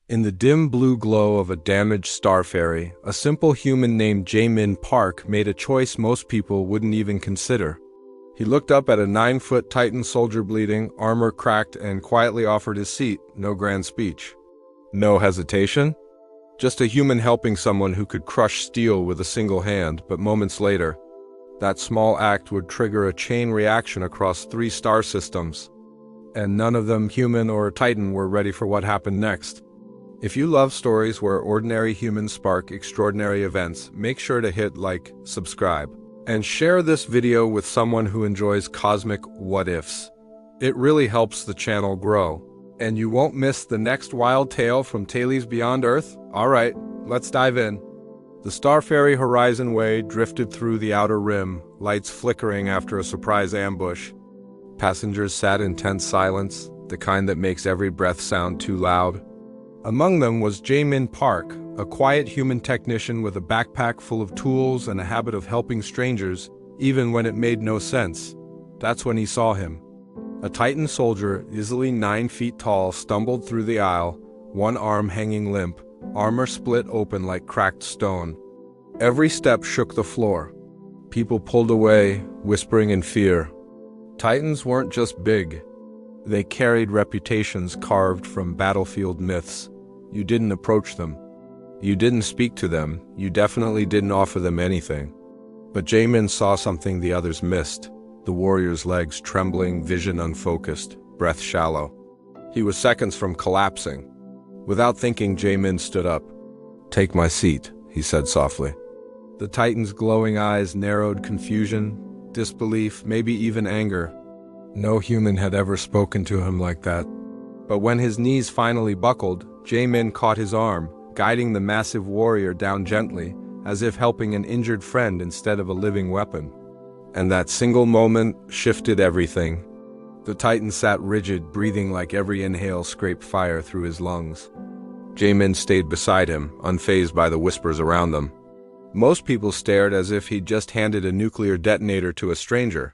In the dim blue glow of a damaged star ferry, a simple human named Jaemin Park made a choice most people wouldn't even consider. He looked up at a 9-foot Titan soldier bleeding, armor cracked, and quietly offered his seat. No grand speech. No hesitation. Just a human helping someone who could crush steel with a single hand, but moments later, that small act would trigger a chain reaction across 3 star systems. And none of them, human or Titan, were ready for what happened next. If you love stories where ordinary humans spark extraordinary events, make sure to hit like, subscribe, and share this video with someone who enjoys cosmic what-ifs. It really helps the channel grow. And you won't miss the next wild tale from Tales Beyond Earth. Alright, let's dive in. The star ferry Horizon Way drifted through the outer rim, lights flickering after a surprise ambush. Passengers sat in tense silence, the kind that makes every breath sound too loud. Among them was Jaemin Park, a quiet human technician with a backpack full of tools and a habit of helping strangers, even when it made no sense. That's when he saw him. A Titan soldier, easily 9 feet tall, stumbled through the aisle, one arm hanging limp, armor split open like cracked stone. Every step shook the floor. People pulled away, whispering in fear. Titans weren't just big. They carried reputations carved from battlefield myths. You didn't approach them. You didn't speak to them. You definitely didn't offer them anything. But Jaemin saw something the others missed. The warrior's legs trembling, vision unfocused, breath shallow. He was seconds from collapsing. Without thinking, Jaemin stood up. "Take my seat," he said softly. The Titan's glowing eyes narrowed confusion, disbelief, maybe even anger. No human had ever spoken to him like that. But when his knees finally buckled, Jaemin caught his arm, guiding the massive warrior down gently, as if helping an injured friend instead of a living weapon. And that single moment shifted everything. The Titan sat rigid, breathing like every inhale scraped fire through his lungs. Jaemin stayed beside him, unfazed by the whispers around them. Most people stared as if he'd just handed a nuclear detonator to a stranger.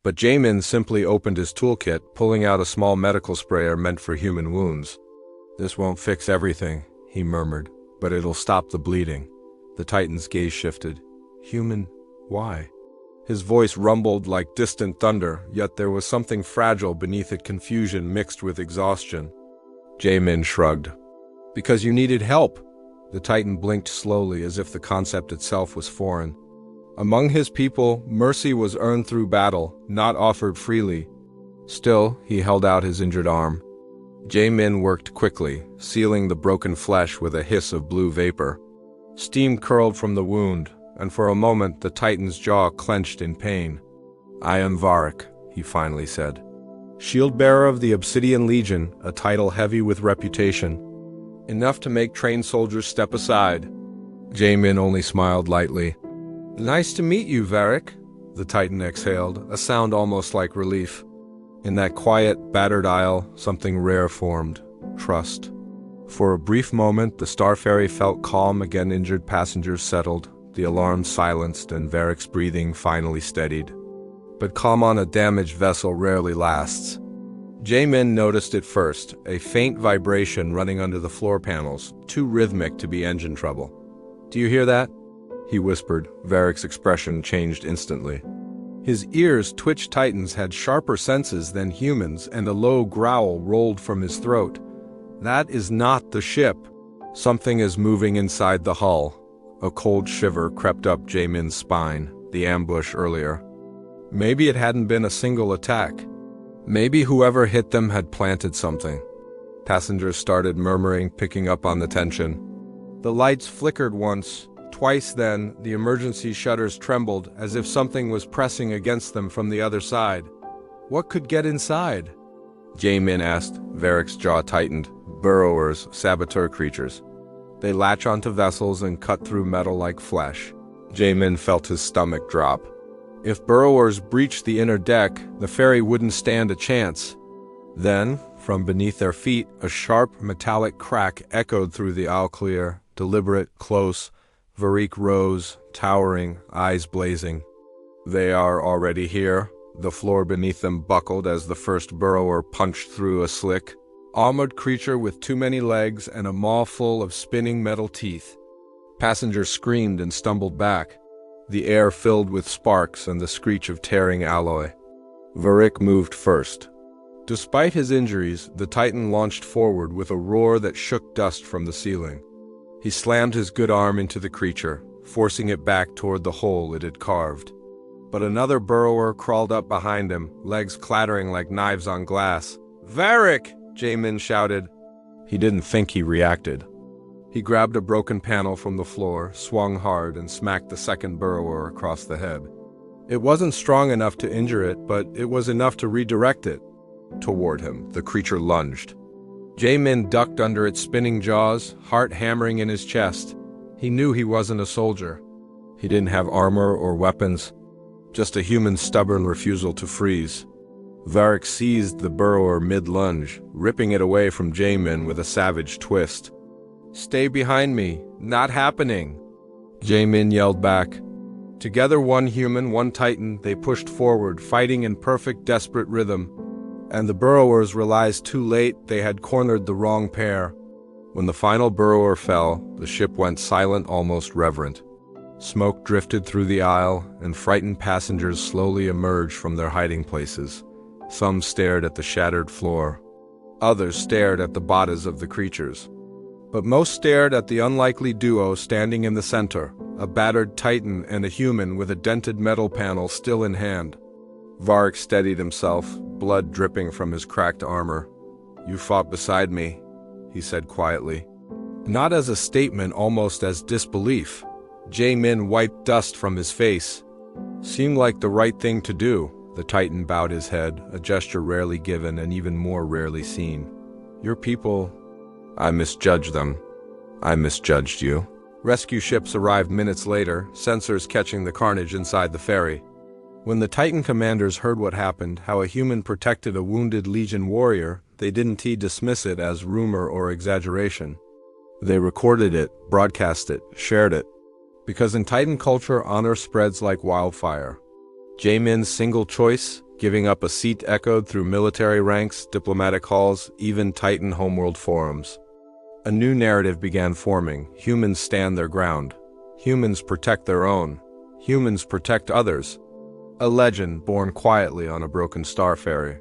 But Jaemin simply opened his toolkit, pulling out a small medical sprayer meant for human wounds. "This won't fix everything," he murmured, "but it'll stop the bleeding." The Titan's gaze shifted. "Human? Why?" His voice rumbled like distant thunder, yet there was something fragile beneath it, confusion mixed with exhaustion. Jaemin shrugged. "Because you needed help." The Titan blinked slowly, as if the concept itself was foreign. Among his people, mercy was earned through battle, not offered freely. Still, he held out his injured arm. Jaemin worked quickly, sealing the broken flesh with a hiss of blue vapor. Steam curled from the wound, and for a moment the Titan's jaw clenched in pain. "I am Varric," he finally said. "Shield-bearer of the Obsidian Legion, a title heavy with reputation. Enough to make trained soldiers step aside." Jaemin only smiled lightly. "Nice to meet you, Varric," the Titan exhaled, a sound almost like relief. In that quiet, battered aisle, something rare formed: trust. For a brief moment, the star ferry felt calm again. Injured passengers settled, the alarm silenced, and Varric's breathing finally steadied. But calm on a damaged vessel rarely lasts. Jaemin noticed it first, a faint vibration running under the floor panels, too rhythmic to be engine trouble. "Do you hear that?" he whispered. Varric's expression changed instantly. His ears, twitched. Titans had sharper senses than humans, and a low growl rolled from his throat. "That is not the ship. Something is moving inside the hull." A cold shiver crept up Jaemin's spine, the ambush earlier. Maybe it hadn't been a single attack. Maybe whoever hit them had planted something. Passengers started murmuring, picking up on the tension. The lights flickered once, twice. Then the emergency shutters trembled, as if something was pressing against them from the other side. What could get inside? Jaemin asked. Varric's jaw tightened. Burrowers, saboteur creatures. They latch onto vessels and cut through metal like flesh. Jaemin felt his stomach drop. If burrowers breached the inner deck, the ferry wouldn't stand a chance. Then, from beneath their feet, a sharp metallic crack echoed through the aisle. Clear, deliberate, close. Varric rose, towering, eyes blazing. They are already here. The floor beneath them buckled as the first burrower punched through a slick. armored creature with too many legs and a maw full of spinning metal teeth. Passengers screamed and stumbled back, the air filled with sparks and the screech of tearing alloy. Varric moved first. Despite his injuries, the Titan launched forward with a roar that shook dust from the ceiling. He slammed his good arm into the creature, forcing it back toward the hole it had carved. But another burrower crawled up behind him, legs clattering like knives on glass. "Varric!" Jamin shouted. He didn't think he reacted. He grabbed a broken panel from the floor, swung hard, and smacked the second burrower across the head. It wasn't strong enough to injure it, but it was enough to redirect it. Toward him, the creature lunged. Jamin ducked under its spinning jaws, heart hammering in his chest. He knew he wasn't a soldier. He didn't have armor or weapons, just a human's stubborn refusal to freeze. Varric seized the burrower mid-lunge, ripping it away from Jamin with a savage twist. "Stay behind me, not happening!" Jamin yelled back. Together, one human, one Titan, they pushed forward, fighting in perfect, desperate rhythm. And the burrowers realized too late they had cornered the wrong pair. When the final burrower fell, the ship went silent, almost reverent. Smoke drifted through the aisle, and frightened passengers slowly emerged from their hiding places. Some stared at the shattered floor. Others stared at the bodies of the creatures. But most stared at the unlikely duo standing in the center, a battered Titan and a human with a dented metal panel still in hand. Varric steadied himself, blood dripping from his cracked armor. "You fought beside me," he said quietly. Not as a statement, almost as disbelief. Jamin wiped dust from his face. "Seemed like the right thing to do." The Titan bowed his head, a gesture rarely given and even more rarely seen. "Your people, I misjudged them. I misjudged you." Rescue ships arrived minutes later, sensors catching the carnage inside the ferry. When the Titan commanders heard what happened, how a human protected a wounded Legion warrior, they didn't dismiss it as rumor or exaggeration. They recorded it, broadcast it, shared it. Because in Titan culture, honor spreads like wildfire. Jamin's single choice, giving up a seat, echoed through military ranks, diplomatic halls, even Titan homeworld forums. A new narrative began forming. Humans stand their ground. Humans protect their own. Humans protect others. A legend born quietly on a broken star ferry.